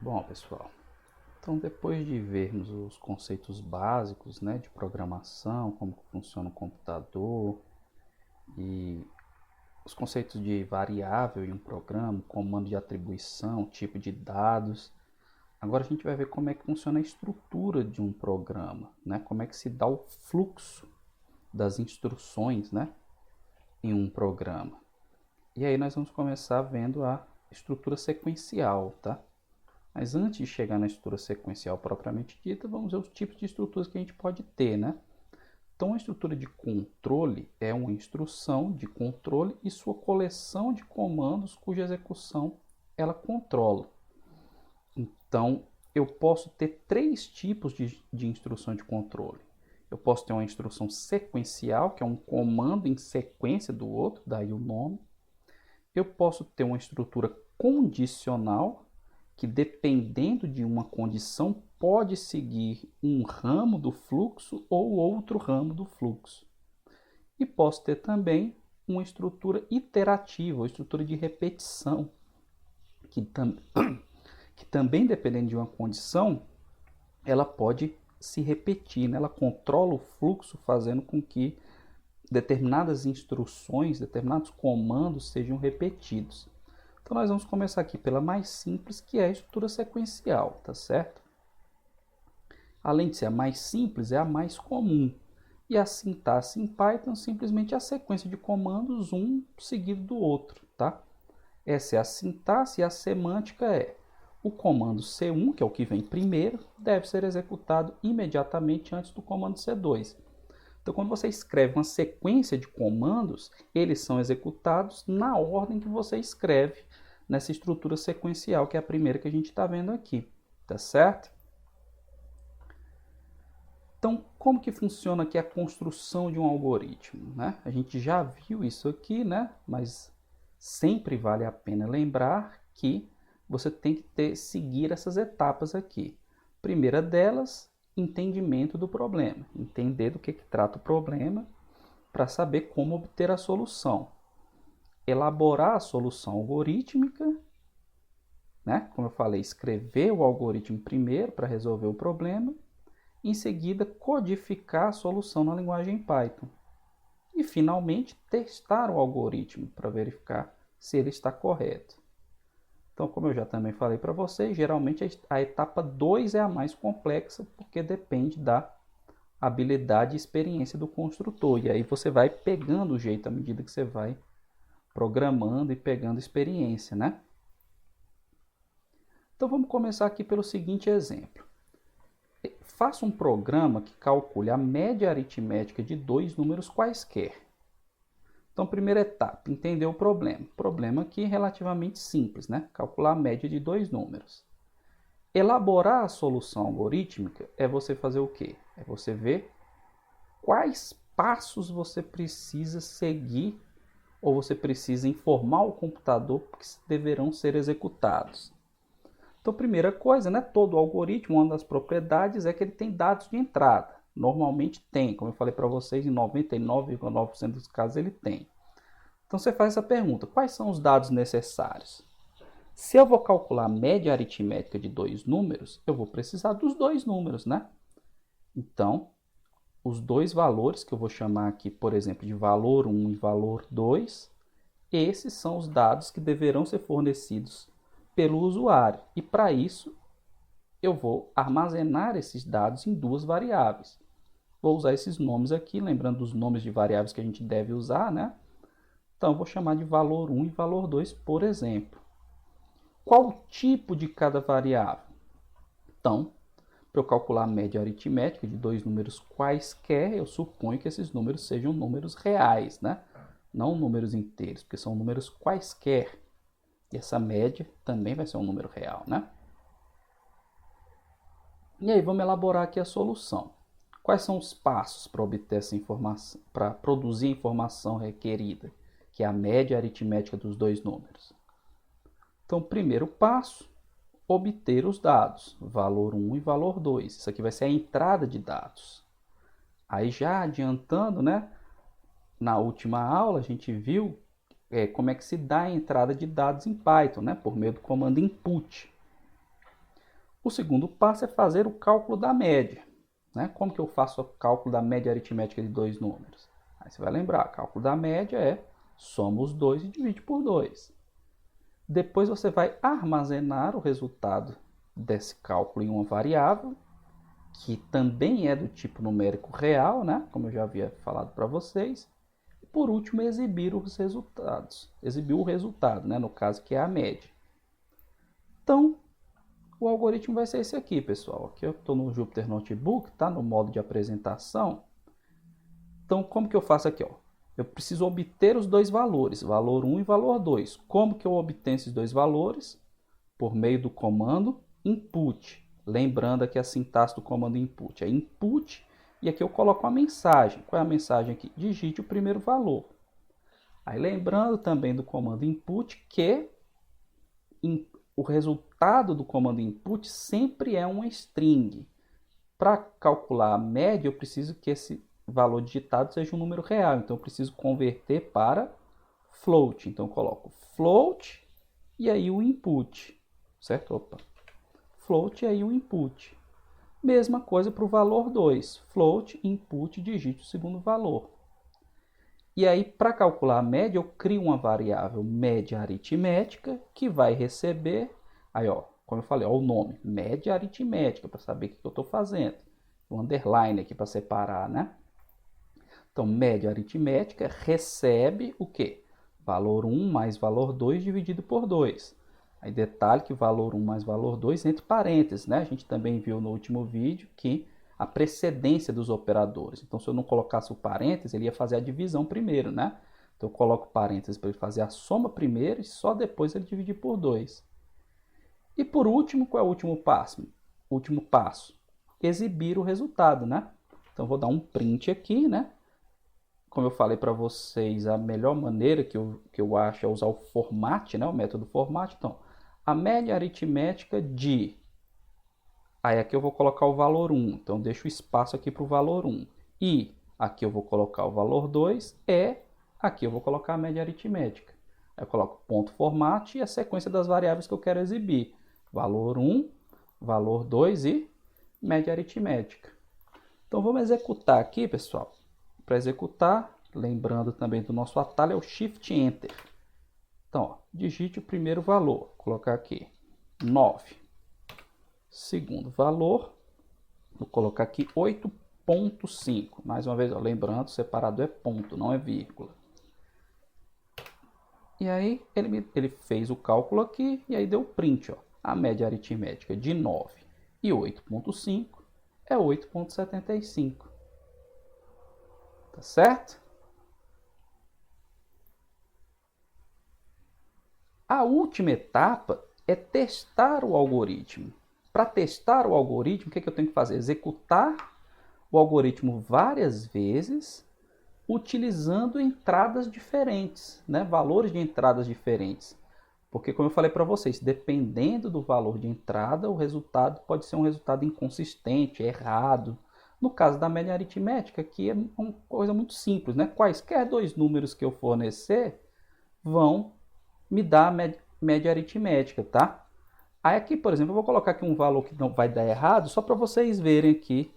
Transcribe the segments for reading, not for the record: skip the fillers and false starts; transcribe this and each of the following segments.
Bom, pessoal, então depois de vermos os conceitos básicos, né, de programação, como funciona o computador e os conceitos de variável em um programa, comando de atribuição, tipo de dados, agora a gente vai ver como é que funciona a estrutura de um programa, né, como é que se dá o fluxo das instruções, né, em um programa. E aí nós vamos começar vendo a estrutura sequencial, tá? Mas antes de chegar na estrutura sequencial propriamente dita, vamos ver os tipos de estruturas que a gente pode ter, né? Então, a estrutura de controle é uma instrução de controle e sua coleção de comandos cuja execução ela controla. Então, eu posso ter três tipos de instrução de controle. Eu posso ter uma instrução sequencial, que é um comando em sequência do outro, daí o nome. Eu posso ter uma estrutura condicional, que dependendo de uma condição pode seguir um ramo do fluxo ou outro ramo do fluxo. E posso ter também uma estrutura iterativa, ou estrutura de repetição, que, que também dependendo de uma condição, ela pode se repetir, né? Ela controla o fluxo, fazendo com que determinadas instruções, determinados comandos sejam repetidos. Então nós vamos começar aqui pela mais simples, que é a estrutura sequencial, tá certo? Além de ser a mais simples, é a mais comum. E a sintaxe em Python simplesmente é a sequência de comandos, um seguido do outro, tá? Essa é a sintaxe e a semântica é: o comando C1, que é o que vem primeiro, deve ser executado imediatamente antes do comando C2. Então, quando você escreve uma sequência de comandos, eles são executados na ordem que você escreve nessa estrutura sequencial, que é a primeira que a gente está vendo aqui, tá certo? Então, como que funciona aqui a construção de um algoritmo, né? A gente já viu isso aqui, né? Mas sempre vale a pena lembrar que você tem que seguir essas etapas aqui. Primeira delas, entendimento do problema. Entender do que trata o problema para saber como obter a solução. Elaborar a solução algorítmica, né? Como eu falei, escrever o algoritmo primeiro para resolver o problema. Em seguida, codificar a solução na linguagem Python. E, finalmente, testar o algoritmo para verificar se ele está correto. Então, como eu já também falei para vocês, geralmente a etapa 2 é a mais complexa, porque depende da habilidade e experiência do construtor. E aí você vai pegando o jeito à medida que você vai programando e pegando experiência, né? Então vamos começar aqui pelo seguinte exemplo. Faça um programa que calcule a média aritmética de dois números quaisquer. Então, primeira etapa, entender o problema. Problema aqui relativamente simples, né? Calcular a média de dois números. Elaborar a solução algorítmica é você fazer o quê? É você ver quais passos você precisa seguir ou você precisa informar o computador que deverão ser executados. Então, primeira coisa, né, todo algoritmo, uma das propriedades é que ele tem dados de entrada. Normalmente tem, como eu falei para vocês, em 99,9% dos casos ele tem. Então você faz essa pergunta: quais são os dados necessários? Se eu vou calcular a média aritmética de dois números, eu vou precisar dos dois números, né? Então, os dois valores que eu vou chamar aqui, por exemplo, de valor 1 e valor 2, esses são os dados que deverão ser fornecidos pelo usuário. E para isso, eu vou armazenar esses dados em duas variáveis. Vou usar esses nomes aqui, lembrando dos nomes de variáveis que a gente deve usar, né? Então, eu vou chamar de valor 1 e valor 2, por exemplo. Qual o tipo de cada variável? Então, para eu calcular a média aritmética de dois números quaisquer, eu suponho que esses números sejam números reais, né? Não números inteiros, porque são números quaisquer. E essa média também vai ser um número real, né? E aí, vamos elaborar aqui a solução. Quais são os passos para obter essa informação, para produzir a informação requerida, que é a média aritmética dos dois números? Então, primeiro passo, obter os dados, valor 1 e valor 2. Isso aqui vai ser a entrada de dados. Aí já adiantando, né? Na última aula a gente viu como é que se dá a entrada de dados em Python, né? Por meio do comando input. O segundo passo é fazer o cálculo da média. Né? Como que eu faço o cálculo da média aritmética de dois números? Aí você vai lembrar, o cálculo da média é soma os dois e divide por 2. Depois você vai armazenar o resultado desse cálculo em uma variável, que também é do tipo numérico real, né? Como eu já havia falado para vocês. E por último, exibir os resultados. Exibir o resultado, né? No caso que é a média. Então, o algoritmo vai ser esse aqui, pessoal. Aqui eu estou no Jupyter Notebook, tá? No modo de apresentação. Então, como que eu faço aqui? Ó? Eu preciso obter os dois valores, valor 1 e valor 2. Como que eu obtenho esses dois valores? Por meio do comando input. Lembrando aqui a sintaxe do comando input. É input e aqui eu coloco a mensagem. Qual é a mensagem aqui? Digite o primeiro valor. Aí lembrando também do comando input que o resultado do comando input sempre é uma string. Para calcular a média, eu preciso que esse valor digitado seja um número real. Então, eu preciso converter para float. Então, eu coloco float e aí o input. Certo? Opa. Float e aí o input. Mesma coisa para o valor 2. Float, input, digite o segundo valor. E aí, para calcular a média, eu crio uma variável média aritmética que vai receber, aí ó, como eu falei, ó, o nome, média aritmética, para saber o que eu estou fazendo. Um underline aqui para separar, né? Então, média aritmética recebe o quê? Valor 1 mais valor 2 dividido por 2. Aí detalhe que valor 1 mais valor 2 entre parênteses, né? A gente também viu no último vídeo que a precedência dos operadores. Então, se eu não colocasse o parênteses, ele ia fazer a divisão primeiro, né? Então, eu coloco parênteses para ele fazer a soma primeiro e só depois ele dividir por 2. E por último, qual é o último passo? Último passo, exibir o resultado, né? Então, vou dar um print aqui, né? Como eu falei para vocês, a melhor maneira que eu acho é usar o format, né? O método format. Então, a média aritmética de... Aí aqui eu vou colocar o valor 1. Então, deixo espaço aqui para o valor 1. E aqui eu vou colocar o valor 2. E aqui eu vou colocar a média aritmética. Aí eu coloco ponto format e a sequência das variáveis que eu quero exibir. Valor 1, valor 2 e média aritmética. Então, vamos executar aqui, pessoal. Para executar, lembrando também do nosso atalho, é o Shift Enter. Então, ó, digite o primeiro valor. Vou colocar aqui 9. Segundo valor, vou colocar aqui 8.5. Mais uma vez, ó, lembrando, separado é ponto, não é vírgula. E aí, ele fez o cálculo aqui e aí deu print. Ó. A média aritmética de 9 e 8.5 é 8.75. Tá certo? A última etapa é testar o algoritmo. Para testar o algoritmo, o que eu tenho que fazer? Executar o algoritmo várias vezes, utilizando entradas diferentes, né? Valores de entradas diferentes. Porque, como eu falei para vocês, dependendo do valor de entrada, o resultado pode ser um resultado inconsistente, errado. No caso da média aritmética, aqui é uma coisa muito simples, né? Quaisquer dois números que eu fornecer vão me dar a média aritmética, tá? Aí aqui, por exemplo, eu vou colocar aqui um valor que não vai dar errado, só para vocês verem aqui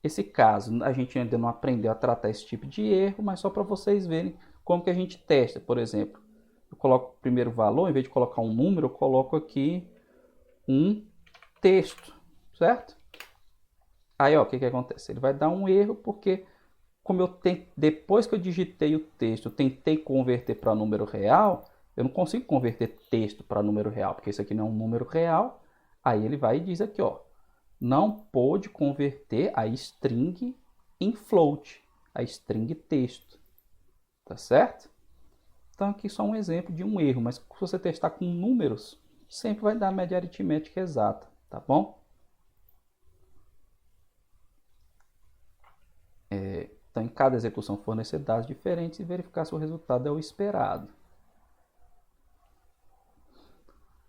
esse caso. A gente ainda não aprendeu a tratar esse tipo de erro, mas só para vocês verem como que a gente testa. Por exemplo, eu coloco o primeiro valor, em vez de colocar um número, eu coloco aqui um texto, certo? Aí, ó, o que que acontece? Ele vai dar um erro porque, como depois que eu digitei o texto, eu tentei converter para número real, eu não consigo converter texto para número real, porque isso aqui não é um número real. Aí ele vai e diz aqui, ó, não pôde converter a string em float, a string texto, tá certo? Então aqui só um exemplo de um erro, mas se você testar com números, sempre vai dar a média aritmética exata, tá bom? Então, em cada execução, fornecer dados diferentes e verificar se o resultado é o esperado.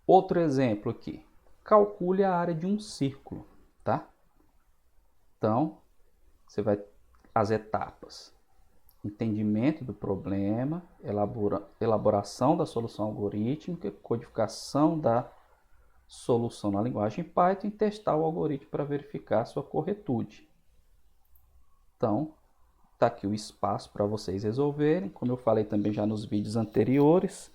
Outro exemplo aqui. Calcule a área de um círculo, tá? Então, você vai as etapas. Entendimento do problema, elaboração da solução algorítmica, codificação da solução na linguagem Python e testar o algoritmo para verificar a sua corretude. Então, está aqui o espaço para vocês resolverem. Como eu falei também já nos vídeos anteriores,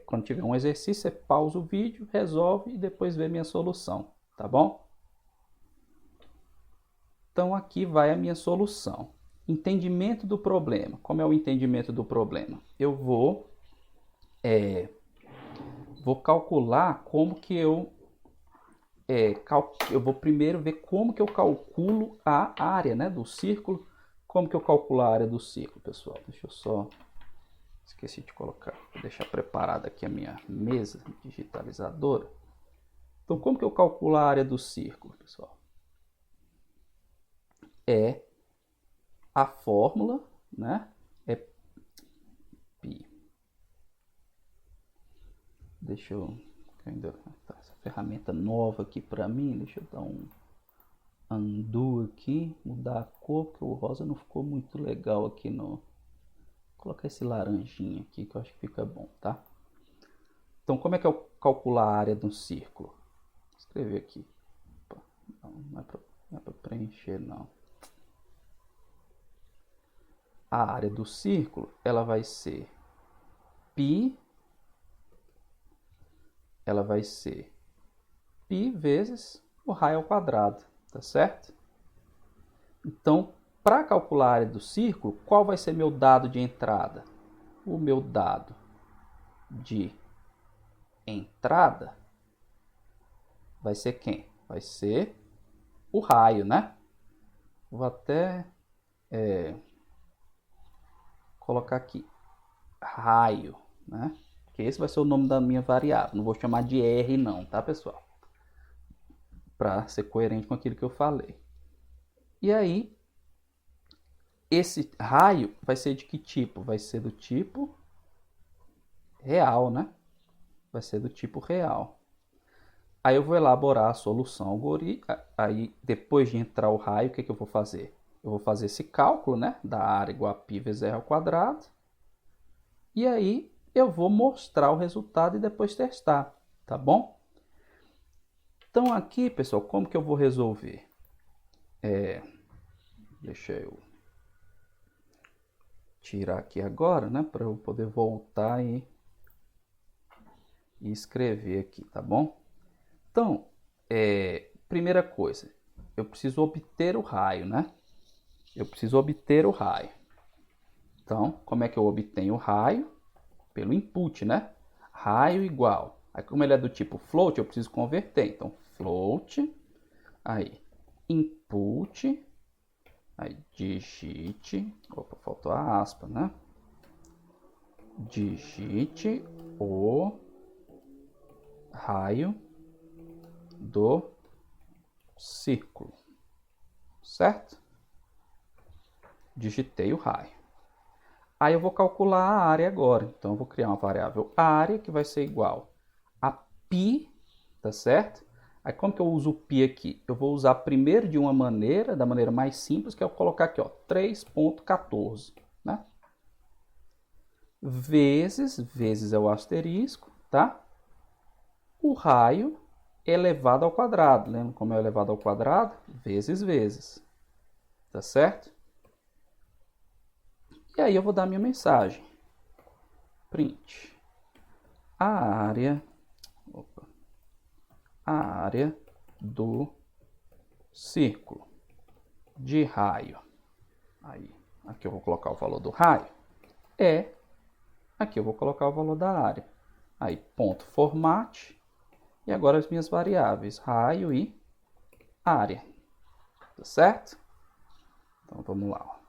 quando tiver um exercício, você pausa o vídeo, resolve e depois vê minha solução, tá bom? Então, aqui vai a minha solução. Entendimento do problema. Como é o entendimento do problema? Eu vou calcular como que eu vou primeiro ver como que eu calculo a área, né, do círculo. Como que eu calculo a área do círculo, pessoal? Deixa eu só... Esqueci de colocar, vou deixar preparada aqui a minha mesa digitalizadora. Então, como que eu calculo a área do círculo, pessoal? É a fórmula, né? É π. Deixa eu... Ainda tá essa ferramenta nova aqui para mim. Deixa eu dar um undo aqui, mudar a cor, porque o rosa não ficou muito legal aqui no... Vou colocar esse laranjinha aqui que eu acho que fica bom, tá? Então, como é que eu calculo a área do círculo? Vou escrever aqui. Opa, não é para preencher, não. A área do círculo, ela vai ser π, vezes o raio ao quadrado, tá certo? Então, para calcular a área do círculo, qual vai ser meu dado de entrada? O meu dado de entrada vai ser quem? Vai ser o raio, né? Vou até colocar aqui, raio, né? Que esse vai ser o nome da minha variável. Não vou chamar de R não, tá, pessoal? Para ser coerente com aquilo que eu falei. E aí, esse raio vai ser de que tipo? Vai ser do tipo real, né? Vai ser do tipo real. Aí eu vou elaborar a solução algorítmica. Aí, depois de entrar o raio, o que eu vou fazer? Eu vou fazer esse cálculo, né? Da área igual a π vezes r ao quadrado. E aí, eu vou mostrar o resultado e depois testar, tá bom? Então, aqui, pessoal, como que eu vou resolver? Deixa eu tirar aqui agora, né? Para eu poder voltar e escrever aqui, tá bom? Então, primeira coisa, eu preciso obter o raio, né? Eu preciso obter o raio. Então, como é que eu obtenho o raio? Pelo input, né? Raio igual. Aí, como ele é do tipo float, eu preciso converter. Então, float, aí, input, aí, digite, opa, faltou a aspa, né? Digite o raio do círculo, certo? Digitei o raio. Aí eu vou calcular a área agora. Então eu vou criar uma variável área que vai ser igual a π, tá certo? Aí como que eu uso o π aqui? Eu vou usar primeiro de uma maneira, da maneira mais simples, que é eu colocar aqui, ó, 3.14, né? Vezes é o asterisco, tá? O raio elevado ao quadrado. Lembra como é elevado ao quadrado? Vezes. Tá certo? E aí eu vou dar minha mensagem. Print. A área do círculo de raio. Aí, aqui eu vou colocar o valor do raio. Aqui eu vou colocar o valor da área. Aí, ponto format. E agora as minhas variáveis, raio e área. Tá certo? Então vamos lá, ó.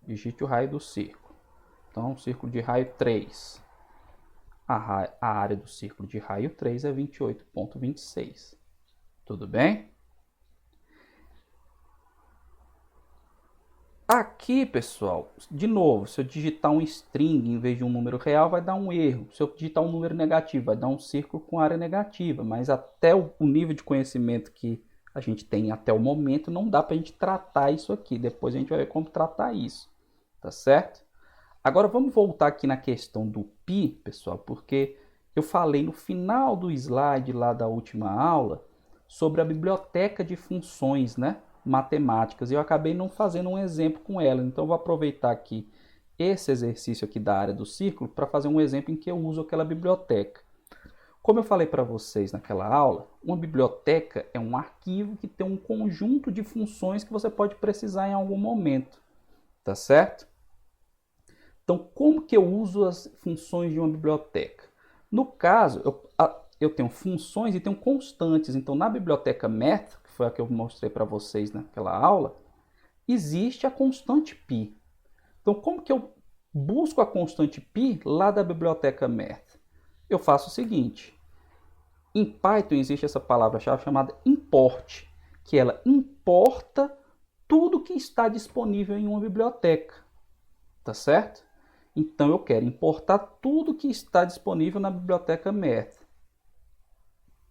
Digite o raio do círculo. Então, círculo de raio 3. A área do círculo de raio 3 é 28,26. Tudo bem? Aqui, pessoal, de novo, se eu digitar um string em vez de um número real, vai dar um erro. Se eu digitar um número negativo, vai dar um círculo com área negativa. Mas até o nível de conhecimento que a gente tem até o momento, não dá para a gente tratar isso aqui. Depois a gente vai ver como tratar isso. Tá certo? Agora vamos voltar aqui na questão do π, pessoal, porque eu falei no final do slide lá da última aula sobre a biblioteca de funções, né, matemáticas. E eu acabei não fazendo um exemplo com ela. Então, eu vou aproveitar aqui esse exercício aqui da área do círculo para fazer um exemplo em que eu uso aquela biblioteca. Como eu falei para vocês naquela aula, uma biblioteca é um arquivo que tem um conjunto de funções que você pode precisar em algum momento, tá certo? Então, como que eu uso as funções de uma biblioteca? No caso, eu tenho funções e tenho constantes. Então, na biblioteca math, que foi a que eu mostrei para vocês naquela aula, existe a constante π. Então, como que eu busco a constante π lá da biblioteca math? Eu faço o seguinte. Em Python existe essa palavra-chave chamada import, que ela importa tudo que está disponível em uma biblioteca, tá certo? Então eu quero importar tudo que está disponível na biblioteca math,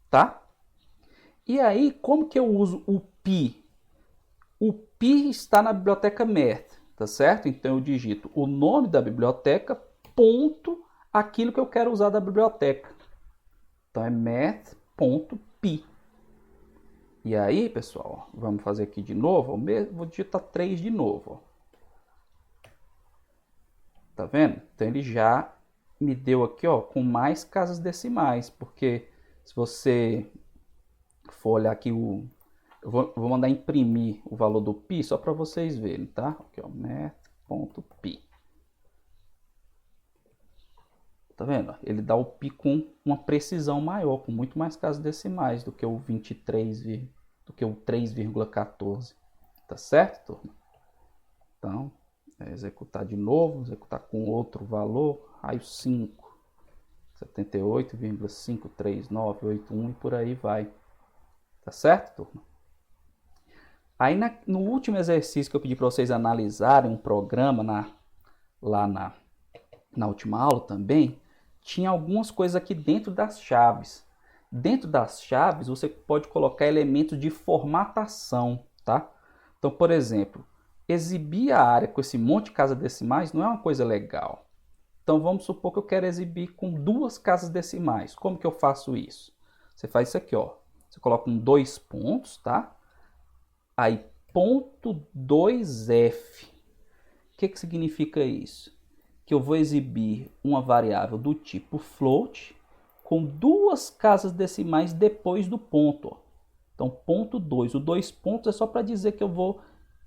tá? E aí, como que eu uso o π? O π está na biblioteca math, tá certo? Então eu digito o nome da biblioteca, ponto, aquilo que eu quero usar da biblioteca. Então é math.py. E aí, pessoal, vamos fazer aqui de novo. Vou digitar 3 de novo. Tá vendo? Então ele já me deu aqui, ó, com mais casas decimais. Porque se você for olhar aqui, eu vou mandar imprimir o valor do π só para vocês verem, tá? Aqui, ó, math.py. Tá vendo? Ele dá o π com uma precisão maior, com muito mais casas decimais do que o 23, do que o 3,14. Tá certo, turma? Então, executar de novo, executar com outro valor, raio 5, 78,53981 e por aí vai. Tá certo, turma? Aí no último exercício que eu pedi para vocês analisarem um programa lá na última aula também, tinha algumas coisas aqui dentro das chaves. Dentro das chaves, você pode colocar elementos de formatação, tá? Então, por exemplo, exibir a área com esse monte de casas decimais não é uma coisa legal. Então, vamos supor que eu quero exibir com 2 casas decimais. Como que eu faço isso? Você faz isso aqui, ó. Você coloca 2 pontos, tá? Aí, ponto 2F. O que significa isso? Que eu vou exibir uma variável do tipo float com 2 casas decimais depois do ponto. Ó. Então, ponto 2. O 2 pontos é só para dizer que eu vou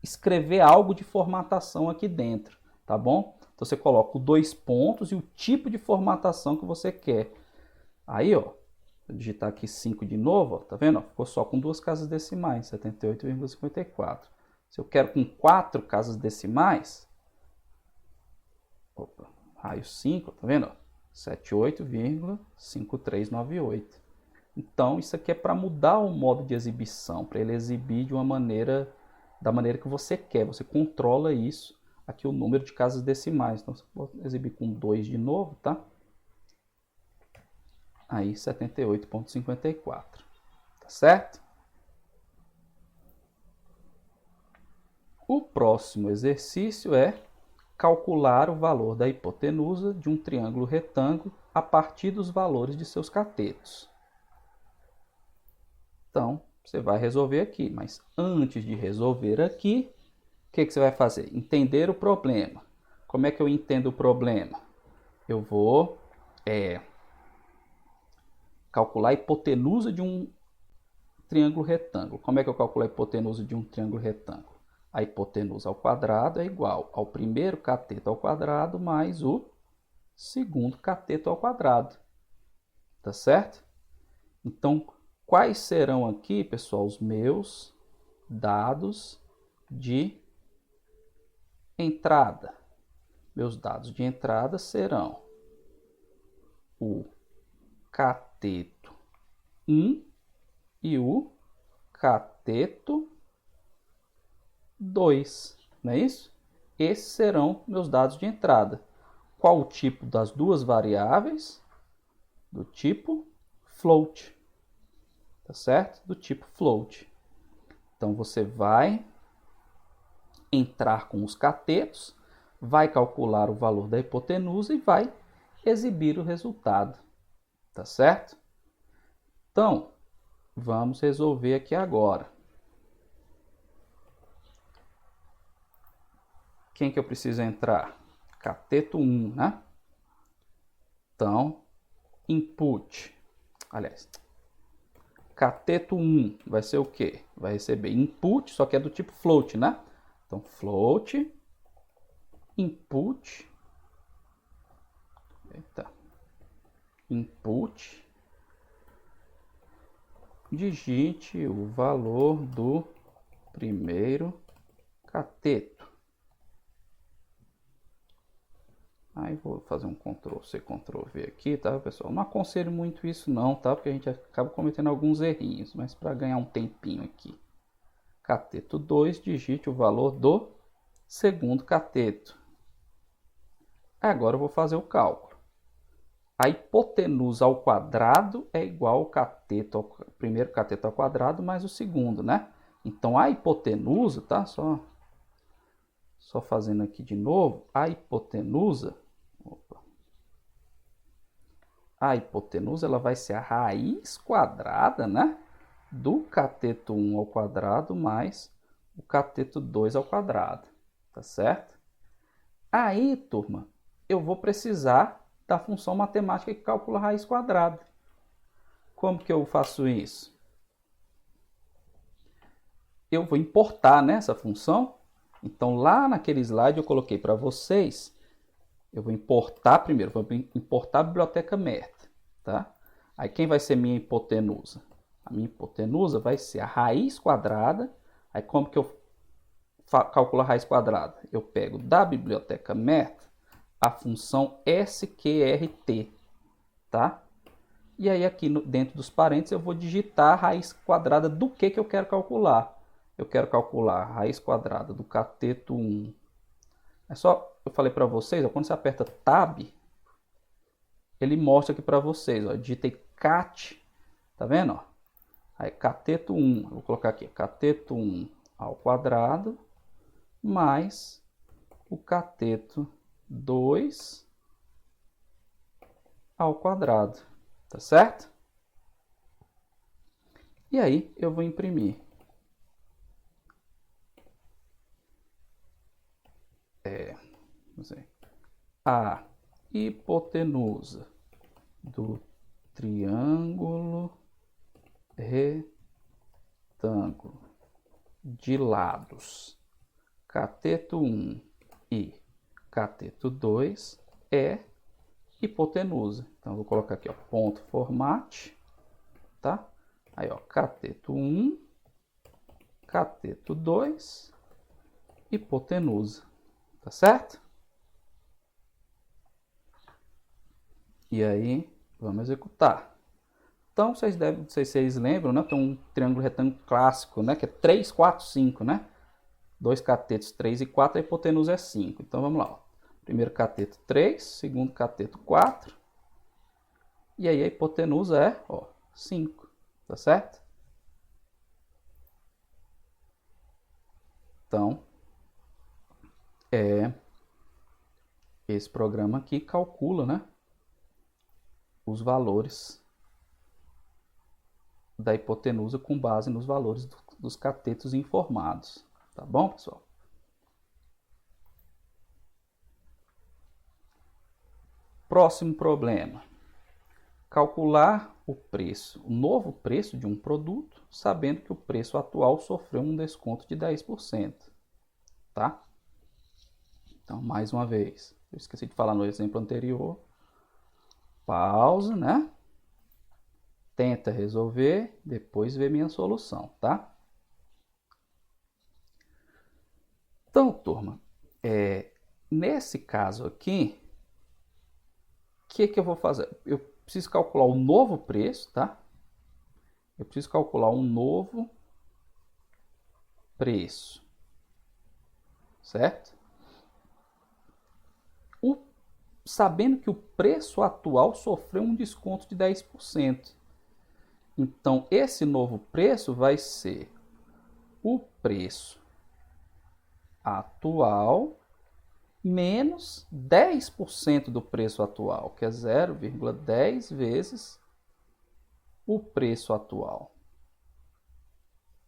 escrever algo de formatação aqui dentro, tá bom? Então, você coloca o 2 pontos e o tipo de formatação que você quer. Aí, ó, vou digitar aqui 5 de novo, ó, tá vendo? Ó, ficou só com 2 casas decimais, 78,54. Se eu quero com 4 casas decimais, opa, raio 5, tá vendo? 78,5398. Então, isso aqui é para mudar o modo de exibição, para ele exibir de uma maneira, da maneira que você quer. Você controla isso, aqui o número de casas decimais. Então, você pode exibir com 2 de novo, tá? Aí, 78,54. Tá certo? O próximo exercício é calcular o valor da hipotenusa de um triângulo retângulo a partir dos valores de seus catetos. Então, você vai resolver aqui, mas antes de resolver aqui, o que você vai fazer? Entender o problema. Como é que eu entendo o problema? Eu vou calcular a hipotenusa de um triângulo retângulo. Como é que eu calculo a hipotenusa de um triângulo retângulo? A hipotenusa ao quadrado é igual ao primeiro cateto ao quadrado mais o segundo cateto ao quadrado. Tá certo? Então, quais serão aqui, pessoal, os meus dados de entrada? Meus dados de entrada serão o cateto 1 e o cateto 2, não é isso? Esses serão meus dados de entrada. Qual o tipo das duas variáveis? Do tipo float, tá certo? Do tipo float. Então, você vai entrar com os catetos, vai calcular o valor da hipotenusa e vai exibir o resultado. Tá certo? Então, vamos resolver aqui agora. Quem que eu preciso entrar? Cateto 1, né? Então, input. Aliás, cateto 1 vai ser o quê? Vai receber input, só que é do tipo float, né? Então, float, input, input, digite o valor do primeiro cateto. Aí vou fazer um Ctrl+C, Ctrl+V aqui, tá, pessoal? Não aconselho muito isso não, tá? Porque a gente acaba cometendo alguns errinhos, mas para ganhar um tempinho aqui. Cateto 2, digite o valor do segundo cateto. Agora eu vou fazer o cálculo. A hipotenusa ao quadrado é igual ao cateto, ao primeiro cateto ao quadrado mais o segundo, né? Então a hipotenusa, tá? Só fazendo aqui de novo, a hipotenusa ela vai ser a raiz quadrada, né, do cateto 1 ao quadrado mais o cateto 2 ao quadrado, tá certo? Aí, turma, eu vou precisar da função matemática que calcula a raiz quadrada. Como que eu faço isso? Eu vou importar, né, essa função. Então, lá naquele slide eu coloquei para vocês. Eu vou importar primeiro, vou importar a biblioteca meta, tá? Aí quem vai ser minha hipotenusa? A minha hipotenusa vai ser a raiz quadrada. Aí como que eu calculo a raiz quadrada? Eu pego da biblioteca meta a função sqrt, tá? E aí aqui dentro dos parênteses eu vou digitar a raiz quadrada do que eu quero calcular. Eu quero calcular a raiz quadrada do cateto 1. É só, eu falei para vocês, ó, quando você aperta Tab, ele mostra aqui para vocês, ó, digitei cat, tá vendo? Ó? Aí cateto 1, eu vou colocar aqui, cateto 1 ao quadrado mais o cateto 2 ao quadrado, tá certo? E aí eu vou imprimir. A hipotenusa do triângulo retângulo de lados cateto 1 e cateto 2 é hipotenusa. Então, eu vou colocar aqui, ó, ponto format, tá? Aí, ó, cateto 1, cateto 2, hipotenusa, tá certo? E aí, vamos executar. Então, vocês lembram, né? Tem um triângulo retângulo clássico, né? Que é 3, 4, 5, né? 2 catetos 3 e 4, a hipotenusa é 5. Então, vamos lá. Ó. Primeiro cateto 3, segundo cateto 4. E aí a hipotenusa é, ó, 5, tá certo? Então, esse programa aqui calcula, né, os valores da hipotenusa com base nos valores dos catetos informados. Tá bom, pessoal? Próximo problema. Calcular o preço, o novo preço de um produto, sabendo que o preço atual sofreu um desconto de 10%. Tá? Então, mais uma vez, eu esqueci de falar no exemplo anterior. Pausa, né? Tenta resolver, depois vê minha solução, tá? Então, turma, nesse caso aqui, o que eu vou fazer? Eu preciso calcular o novo preço, tá? Eu preciso calcular um novo preço, certo? Sabendo que o preço atual sofreu um desconto de 10%. Então, esse novo preço vai ser o preço atual menos 10% do preço atual, que é 0,10 vezes o preço atual.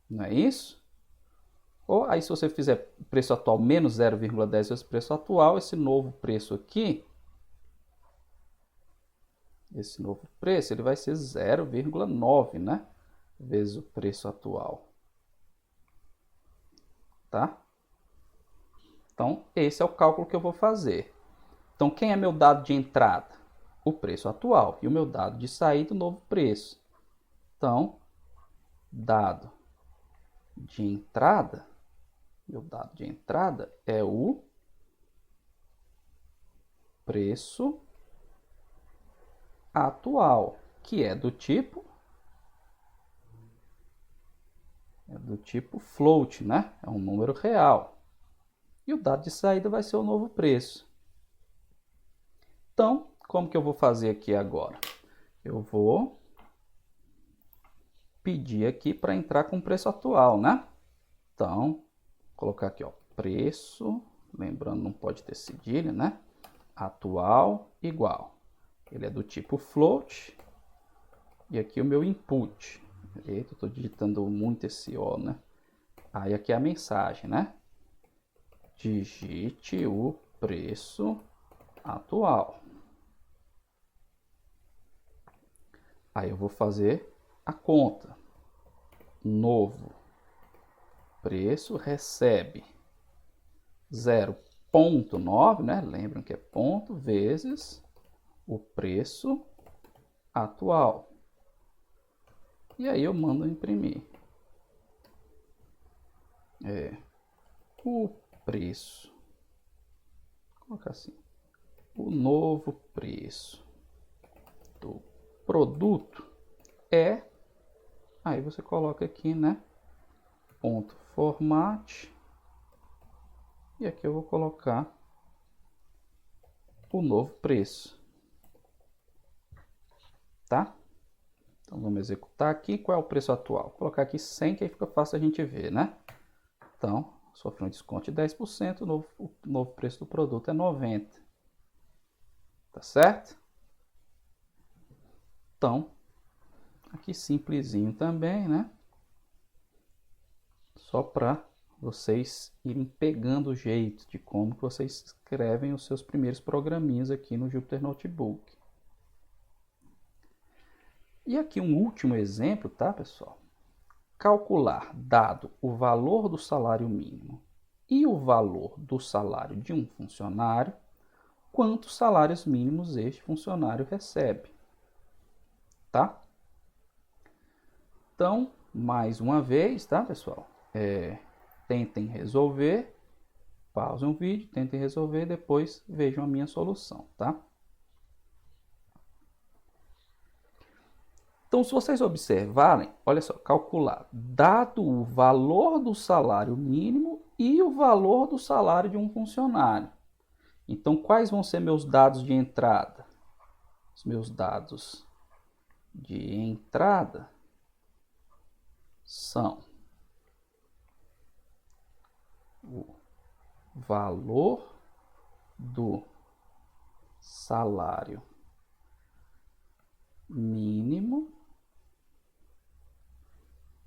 Não é isso? Ou aí se você fizer preço atual menos 0,10 vezes preço atual, esse novo preço aqui, esse novo preço, ele vai ser 0,9, né? Vezes o preço atual. Tá? Então, esse é o cálculo que eu vou fazer. Então, quem é meu dado de entrada? O preço atual. E o meu dado de saída, o novo preço. Então, dado de entrada, meu dado de entrada é o preço atual, que é do tipo float, né? É um número real. E o dado de saída vai ser o novo preço. Então, como que eu vou fazer aqui agora? Eu vou pedir aqui para entrar com o preço atual, né? Então, vou colocar aqui, ó, preço, lembrando, não pode ter cedilha, né? Atual igual. Ele é do tipo float. E aqui o meu input. Eita, eu tô digitando muito esse O, né? Aí aqui é a mensagem, né? Digite o preço atual. Aí eu vou fazer a conta. Novo preço recebe 0,9, né? Lembram que é ponto vezes o preço atual. E aí eu mando imprimir. O preço. Vou colocar assim. O novo preço do produto é. Aí você coloca aqui, né? Ponto format. E aqui eu vou colocar o novo preço. Tá? Então vamos executar aqui. Qual é o preço atual? Vou colocar aqui 100, que aí fica fácil a gente ver, né? Então, sofre um desconto de 10%, o novo preço do produto é 90. Tá certo? Então, aqui simplesinho também, né? Só para vocês irem pegando o jeito de como que vocês escrevem os seus primeiros programinhas aqui no Jupyter Notebook. E aqui um último exemplo, tá, pessoal? Calcular, dado o valor do salário mínimo e o valor do salário de um funcionário, quantos salários mínimos este funcionário recebe, tá? Então, mais uma vez, tá, pessoal? Tentem resolver, pausem o vídeo, tentem resolver, depois vejam a minha solução, tá? Então, se vocês observarem, olha só, calcular, dado o valor do salário mínimo e o valor do salário de um funcionário. Então, quais vão ser meus dados de entrada? Os meus dados de entrada são o valor do salário mínimo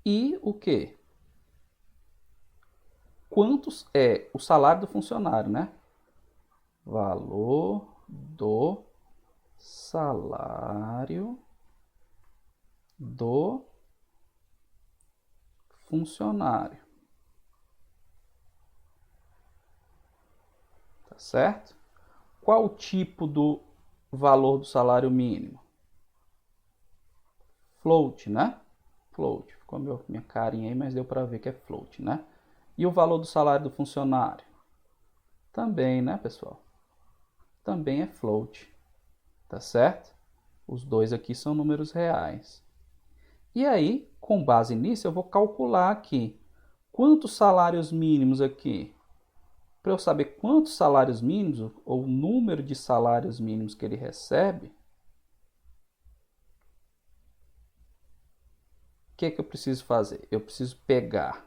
e o que? Quantos é o salário do funcionário, né? Valor do salário do funcionário. Tá certo? Qual o tipo do valor do salário mínimo? Float, né? Float. Ficou minha carinha aí, mas deu para ver que é float, né? E o valor do salário do funcionário? Também, né, pessoal? Também é float. Tá certo? Os dois aqui são números reais. E aí, com base nisso, eu vou calcular aqui. Quantos salários mínimos aqui? Para eu saber quantos salários mínimos, ou o número de salários mínimos que ele recebe, o que é que eu preciso fazer? Eu preciso pegar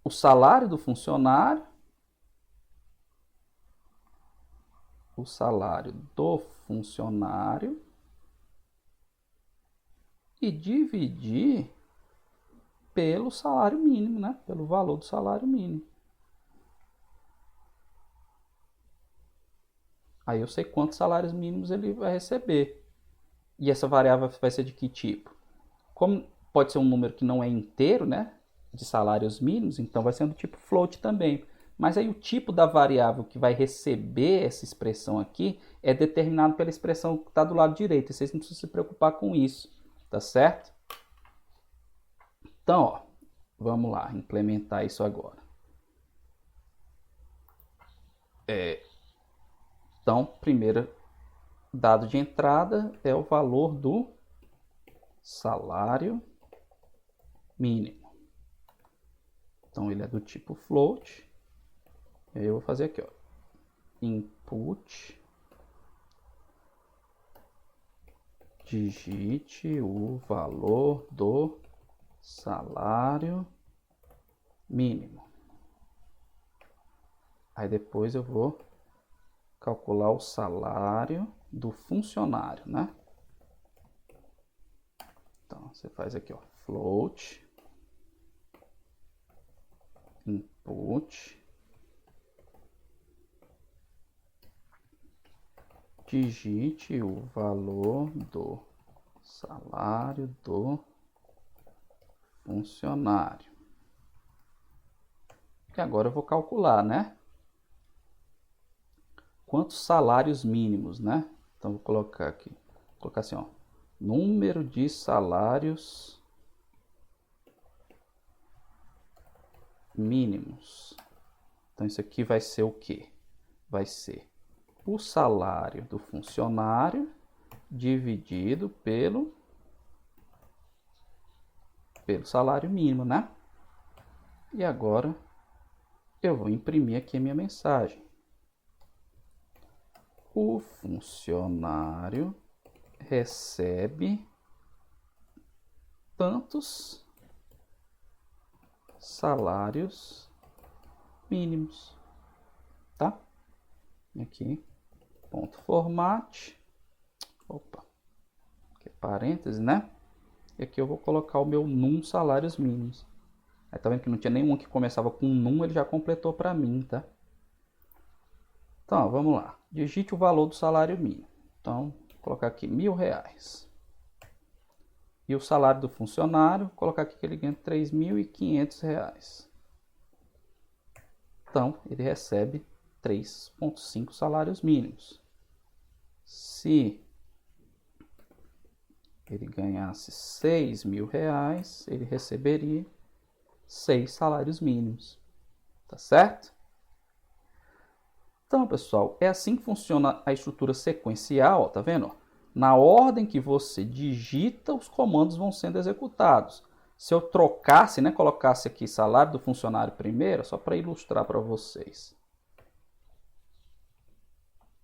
o salário do funcionário, e dividir pelo salário mínimo, né? Pelo valor do salário mínimo. Aí eu sei quantos salários mínimos ele vai receber. E essa variável vai ser de que tipo? Como pode ser um número que não é inteiro, né? De salários mínimos, então vai ser do tipo float também. Mas aí o tipo da variável que vai receber essa expressão aqui é determinado pela expressão que está do lado direito. E vocês não precisam se preocupar com isso, tá certo? Então, ó, vamos lá, implementar isso agora. Então, primeiro dado de entrada é o valor do salário mínimo. Então, ele é do tipo float. E aí eu vou fazer aqui, ó, input, digite o valor do salário mínimo. Aí depois eu vou calcular o salário do funcionário, né? Então, você faz aqui, ó, float, input, digite o valor do salário do funcionário. E agora eu vou calcular, né? Quantos salários mínimos, né? Então, vou colocar aqui. Vou colocar assim, ó. Número de salários mínimos. Então, isso aqui vai ser o quê? Vai ser o salário do funcionário dividido pelo salário mínimo, né? E agora eu vou imprimir aqui a minha mensagem. O funcionário recebe tantos salários mínimos, tá? Aqui, ponto format, opa, aqui é parênteses, né? E aqui eu vou colocar o meu num salários mínimos. Aí tá vendo que não tinha nenhum que começava com num, ele já completou para mim, tá? Então, ó, vamos lá. Digite o valor do salário mínimo. Então, vou colocar aqui R$1.000. E o salário do funcionário, vou colocar aqui que ele ganha R$3.500. Então, ele recebe 3,5 salários mínimos. Se ele ganhasse R$6.000, ele receberia 6 salários mínimos. Tá certo? Então, pessoal, é assim que funciona a estrutura sequencial, ó, tá vendo? Na ordem que você digita, os comandos vão sendo executados. Se eu trocasse, né, colocasse aqui salário do funcionário primeiro, só para ilustrar para vocês.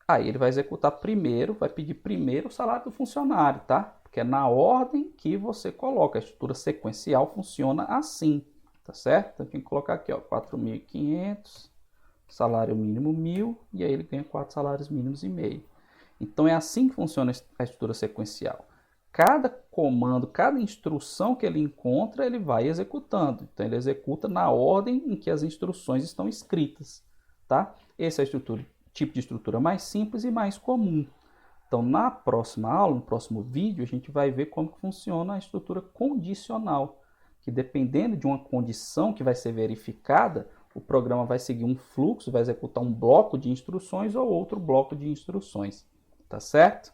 Aí ele vai executar primeiro, vai pedir primeiro o salário do funcionário, tá? Porque é na ordem que você coloca. A estrutura sequencial funciona assim, tá certo? Então tem que colocar aqui, ó, 4.500, salário mínimo 1.000, e aí ele ganha 4 salários mínimos e meio. Então é assim que funciona a estrutura sequencial. Cada comando, cada instrução que ele encontra, ele vai executando. Então ele executa na ordem em que as instruções estão escritas, tá? Esse é o tipo de estrutura mais simples e mais comum. Então na próxima aula, no próximo vídeo, a gente vai ver como que funciona a estrutura condicional, que dependendo de uma condição que vai ser verificada, o programa vai seguir um fluxo, vai executar um bloco de instruções ou outro bloco de instruções. Tá certo?